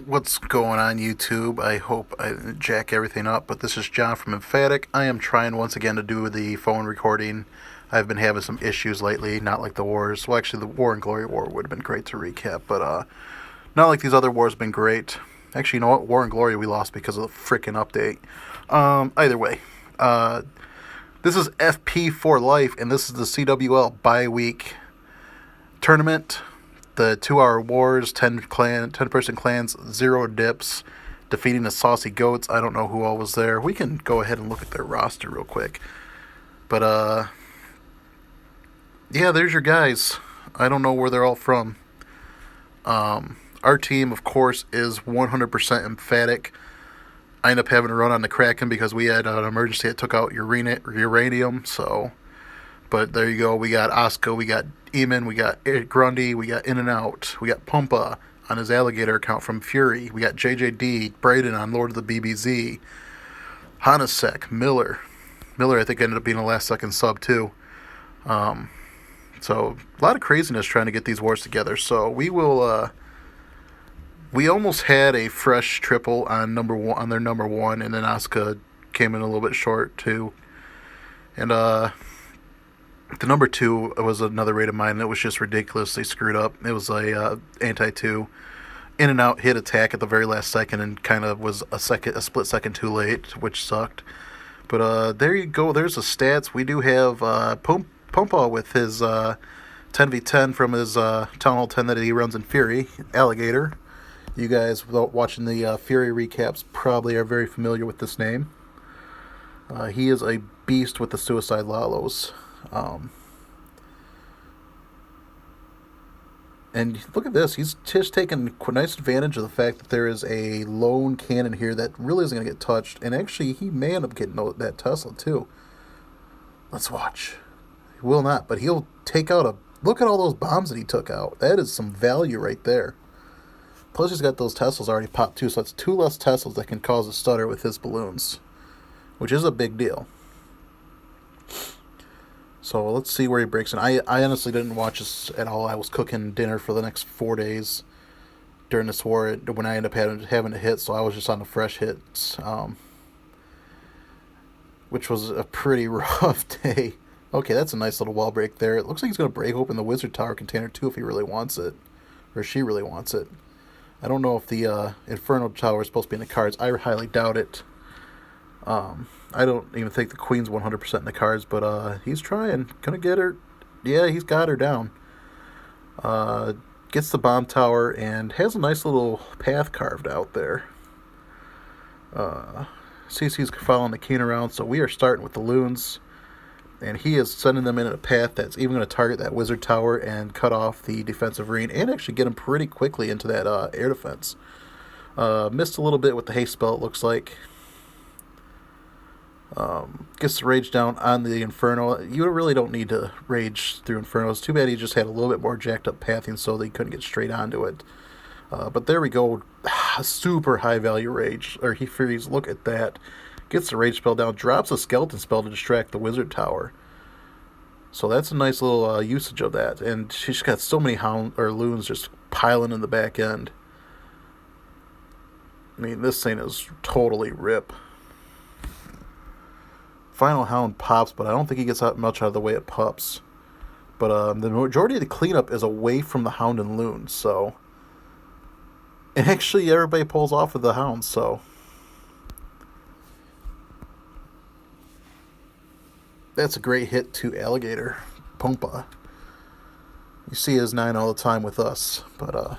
What's going on YouTube? I hope I didn't jack everything up, but this is John from Emphatic. I am trying once again to do the phone recording. I've been having some issues lately, not like the wars. Well, actually, the War and Glory War would have been great to recap, but not like these other wars have been great. Actually, you know what? War and Glory we lost because of the freaking update. Either way, this is FP for Life, and this is the CWL bi-week tournament. The 2-hour wars, 10-person clans, 0 dips, defeating the Saucy Goats. I don't know who all was there. We can go ahead and look at their roster real quick. But, yeah, there's your guys. I don't know where they're all from. Our team, of course, is 100% emphatic. I ended up having to run on the Kraken because we had an emergency that took out uranium, so... But there you go. We got Oscar, we got Eamon, we got Eric Grundy, we got In and Out, we got Pumpa on his alligator account from Fury, we got JJD, Braden on Lord of the BBZ, Hanasek, Miller, I think ended up being a last second sub too. So a lot of craziness trying to get these wars together. So we will. We almost had a fresh triple on their number one, and then Asuka came in a little bit short too, and the number 2 was another raid of mine that was just ridiculously screwed up. It was a anti-2 in and out hit attack at the very last second and kind of was a split second too late, which sucked. But there you go. There's the stats. We do have Pumpa with his 10v10 from his Town Hall 10 that he runs in Fury, Alligator. You guys, without watching the Fury recaps, probably are very familiar with this name. He is a beast with the Suicide Lalos. And look at this. He's just taking nice advantage of the fact that there is a lone cannon here that really isn't going to get touched. And actually, he may end up getting that Tesla, too. Let's watch. He will not, but he'll take out a... Look at all those bombs that he took out. That is some value right there. Plus, he's got those Teslas already popped, too. So that's 2 less Teslas that can cause a stutter with his balloons. Which is a big deal. So let's see where he breaks in. I honestly didn't watch this at all. I was cooking dinner for the next 4 days during this war when I ended up having to hit, so I was just on the fresh hits, which was a pretty rough day. Okay, that's a nice little wall break there. It looks like he's going to break open the Wizard Tower container too if he really wants it, or she really wants it. I don't know if the Inferno Tower is supposed to be in the cards. I highly doubt it. I don't even think the Queen's 100% in the cards, but he's trying. Gonna get her. Yeah, he's got her down. Gets the bomb tower and has a nice little path carved out there. CC's following the Keen around, so we are starting with the loons. And he is sending them in a path that's even going to target that Wizard Tower and cut off the defensive ring and actually get him pretty quickly into that air defense. Missed a little bit with the haste spell, it looks like. Gets the rage down on the Inferno. You really don't need to rage through Inferno. It's too bad he just had a little bit more jacked up pathing so they couldn't get straight onto it. But there we go. Super high value rage. Or he frees. Look at that. Gets the rage spell down. Drops a skeleton spell to distract the Wizard Tower. So that's a nice little usage of that. And she's got so many loons just piling in the back end. I mean, this thing is totally rip. Final Hound pops, but I don't think he gets much out of the way it pops. But the majority of the cleanup is away from the Hound and Loon, so... And actually, everybody pulls off of the Hound, so... That's a great hit to Alligator. Pumpa. You see his 9 all the time with us, but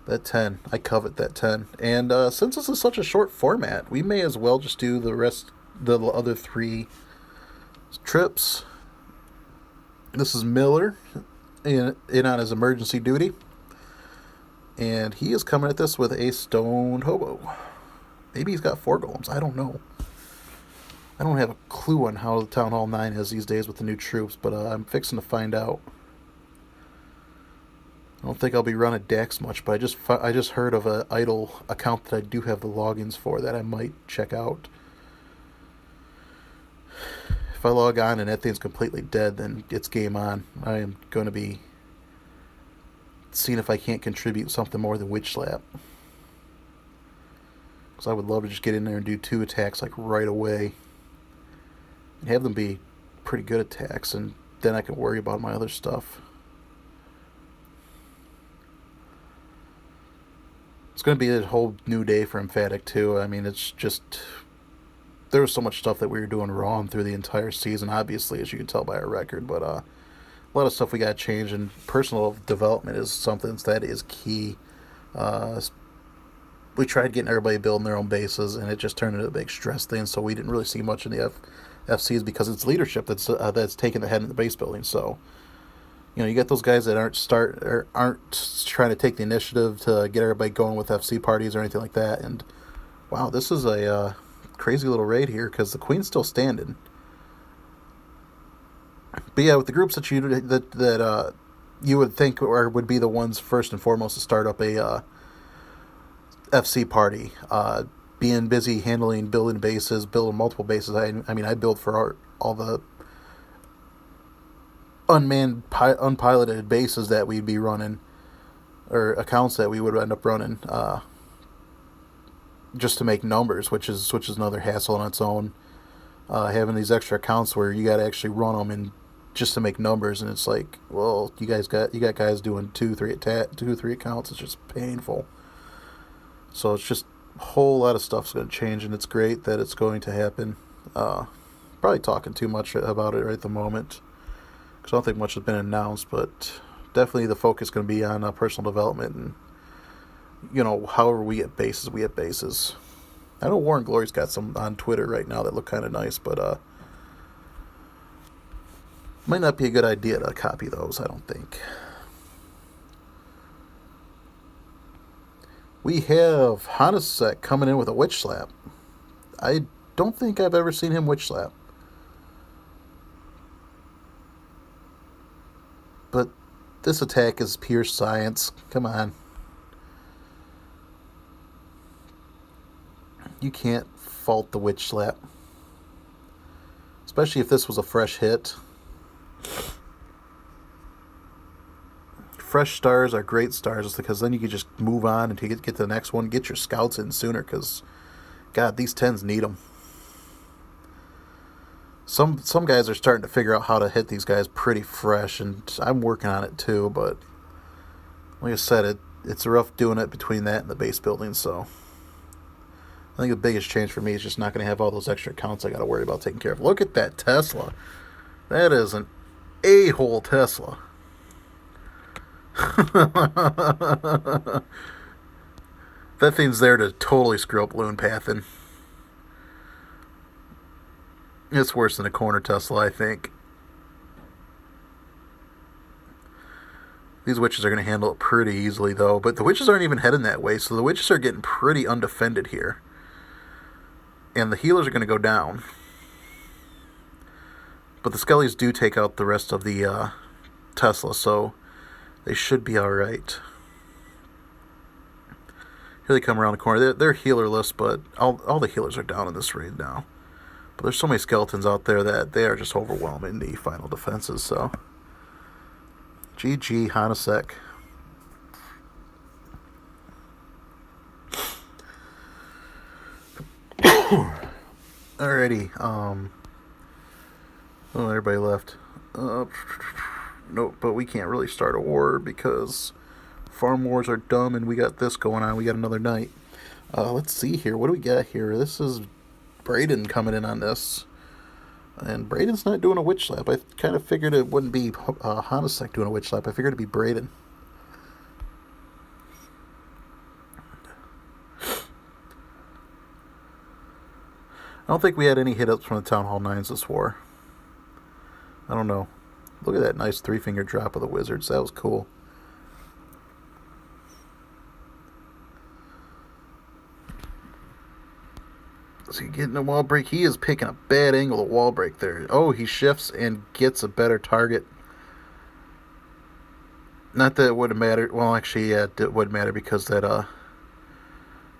that 10, I covet that 10. And since this is such a short format, we may as well just do the other 3 trips. This is Miller in on his emergency duty. And he is coming at this with a Stoned Hobo. Maybe he's got 4 golems. I don't know. I don't have a clue on how the Town Hall 9 is these days with the new troops, but I'm fixing to find out. I don't think I'll be running Dax much, but I just heard of an idle account that I do have the logins for that I might check out. If I log on and that thing's completely dead, then it's game on. I am going to be seeing if I can't contribute something more than Witch Slap. Because I would love to just get in there and do 2 attacks like right away. And have them be pretty good attacks, and then I can worry about my other stuff. It's going to be a whole new day for Emphatic too. I mean, it's just, there was so much stuff that we were doing wrong through the entire season, obviously, as you can tell by our record. But a lot of stuff we got to change, and personal development is something that is key. We tried getting everybody building their own bases, and it just turned into a big stress thing. So we didn't really see much in the FCs because it's leadership that's taking the head in the base building. So, you know, you got those guys that aren't trying to take the initiative to get everybody going with FC parties or anything like that. And wow, this is a crazy little raid here because the queen's still standing. But yeah, with the groups that you would think would be the ones first and foremost to start up a FC party, being busy building bases, building multiple bases. I mean, I build for all the unmanned, unpiloted bases that we'd be running, or accounts that we would end up running, just to make numbers, which is another hassle on its own. Having these extra accounts where you got to actually run them and just to make numbers, and it's like, well, you got guys doing 2-3 accounts. It's just painful. So it's just a whole lot of stuff's going to change, and it's great that it's going to happen. Probably talking too much about it right at the moment, because I don't think much has been announced, but definitely the focus is going to be on personal development, and, you know, however we get bases. I know Warren Glory's got some on Twitter right now that look kind of nice, but might not be a good idea to copy those, I don't think. We have Hanasek coming in with a Witch Slap. I don't think I've ever seen him Witch Slap. But this attack is pure science. Come on. You can't fault the Witch Slap. Especially if this was a fresh hit. Fresh stars are great stars because then you can just move on and get to the next one. Get your scouts in sooner because, God, these 10s need them. Some guys are starting to figure out how to hit these guys pretty fresh, and I'm working on it too, but like I said, it's rough doing it between that and the base building, so I think the biggest change for me is just not going to have all those extra accounts I got to worry about taking care of. Look at that Tesla. That is an a-hole Tesla. That thing's there to totally screw up loon pathing. It's worse than a corner Tesla, I think. These witches are going to handle it pretty easily, though. But the witches aren't even heading that way, so the witches are getting pretty undefended here. And the healers are going to go down. But the skellies do take out the rest of the Tesla, so they should be alright. Here they come around the corner. They're healerless, but all the healers are down in this raid now. But there's so many skeletons out there that they are just overwhelming the final defenses, so GG, Hanasek. Alrighty, oh, everybody left. Nope, but we can't really start a war because farm wars are dumb and we got this going on. We got another night. Let's see here. What do we got here? This is Braden coming in on this. And Braden's not doing a witch slap. I kind of figured it wouldn't be Hanasek doing a witch slap. I figured it'd be Braden. I don't think we had any hit-ups from the Town Hall 9s this war. I don't know. Look at that nice 3-finger drop of the Wizards. That was cool. Is he getting a wall break? He is picking a bad angle to wall break there. Oh, he shifts and gets a better target. Not that it would have mattered. Well, actually, yeah, it would matter because that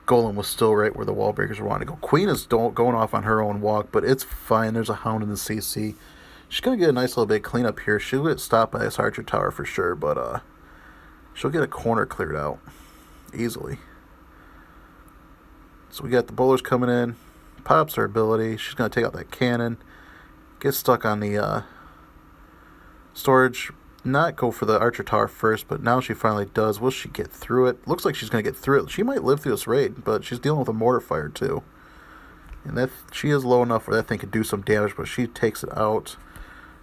Golem was still right where the wall breakers were wanting to go. Queen is going off on her own walk, but it's fine. There's a Hound in the CC. She's going to get a nice little bit of cleanup here. She'll get stopped by this Archer Tower for sure, but She'll get a corner cleared out easily. So we got the bowlers coming in. Pops her ability. She's going to take out that cannon. Get stuck on the storage. Not go for the archer tower first, but now she finally does. Will she get through it? Looks like she's going to get through it. She might live through this raid, but she's dealing with a mortar fire too. And that she is low enough where that thing could do some damage, but she takes it out.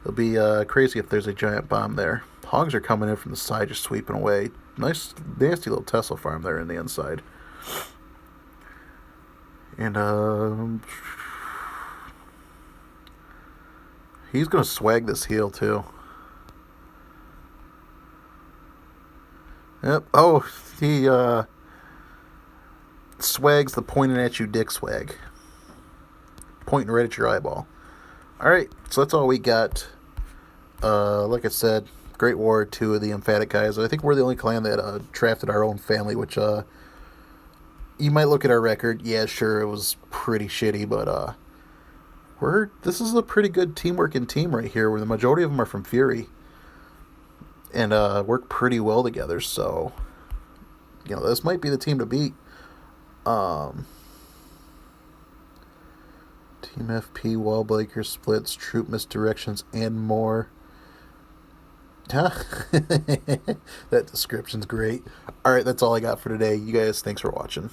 It'll be crazy if there's a giant bomb there. Hogs are coming in from the side, just sweeping away. Nice, nasty little Tesla farm there in the inside. And he's going to swag this heal too. Yep. Oh, he swags the pointing at you dick swag. Pointing right at your eyeball. Alright, so that's all we got. Like I said, Great War 2 of the Emphatic guys. I think we're the only clan that drafted our own family, which you might look at our record. Yeah, sure, it was pretty shitty, but this is a pretty good teamworking team right here, where the majority of them are from Fury. And work pretty well together, so this might be the team to beat. Team FP, wall breakers, splits, troop misdirections, and more. Huh? That description's great. Alright, that's all I got for today. You guys, thanks for watching.